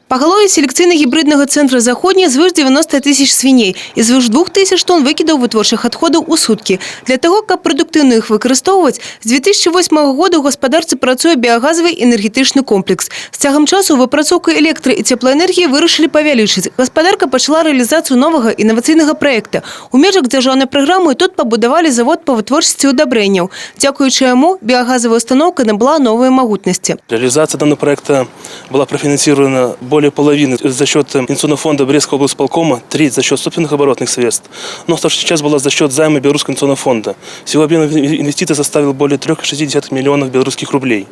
Поголов'я селекційно-гібридного центру «Заходній» звыш 90 тысяч свиней і звыш 2000 тонн викидаў вытворчых адходаў у суткі. Для того, каб прадуктыўна іх выкарыстоўваць, з 2008 года ў гаспадарцы працуе біягазавы энергетычны комплекс. З цягам часу выпрацоўку электро- і цеплаэнергіі вырашылі павялічыць. Гаспадарка пачала рэалізацыю новага інавацыйнага праекта. У межах дзяржаўнай праграмы тут пабудавалі завод па вытворчасці удабрэнняў. Дзякуючы яму біягазавая установка набыла новыя магутнасці. Реализация данного проекта была профинансирована более половины за счет Инвестиционного фонда Брестского облсполкома, треть за счет собственных оборотных средств. Но оставшаяся часть была за счет займа Белорусского инвестиционного фонда. Всего объем инвестиций составил более 3,6 миллионов белорусских рублей.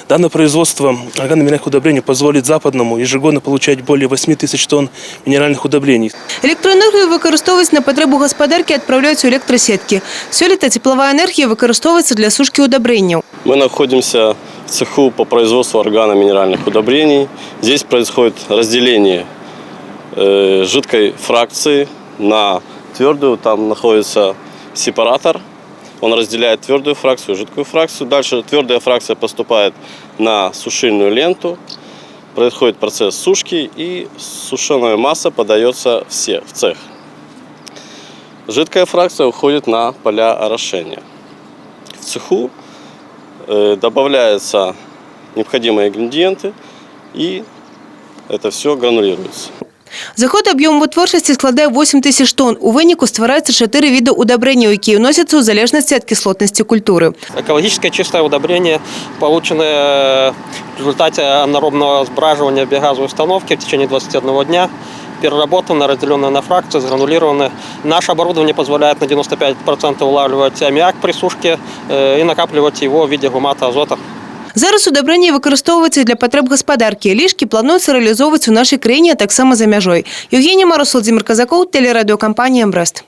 Данное производство органно-минеральных удобрений позволит Западному ежегодно получать более 8 тысяч тонн минеральных удобрений. Электроэнергію выкарыстоўваць на патрэбу гаспадаркі адпраўляюць у электрасеткі. Сёлета цепловая энергия выкарыстоўваецца для сушки удобренняў. Мы находимся в цеху по производству органно-минеральных удобрений. Здесь происходит разделение жидкой фракции на твердую. Там находится сепаратор. Он разделяет твердую фракцию и жидкую фракцию. Дальше твердая фракция поступает на сушильную ленту. Происходит процесс сушки, и сушеная масса подается в цех. Жидкая фракция уходит на поля орошения. В цеху добавляются необходимые ингредиенты, и это все гранулируется. Заход аб'ём вытворчасці складае 8 тысяч тонн. У выніку ствараецца 4 віды удобренняў, якія ўносяцца ў залежнасці ад кіслотнасці культуры. Экологическое чистое удобрение, полученное в результате анаэробного сбраживания биогазовой установки в течение 21 дня, переработано, разделенное на фракции, загранулировано. Наше оборудование позволяет на 95% улавливать аммиак при сушке и накапливать его в виде гумата азота. Зараз удабрэнні выкарыстоўваюцца для патрэб гаспадаркі. Лішкі плануецца рэалізоўваць у нашай краіне, а таксама за мяжой. Евгения Марус, Владимир Казаков, телерадиокомпания «Брест».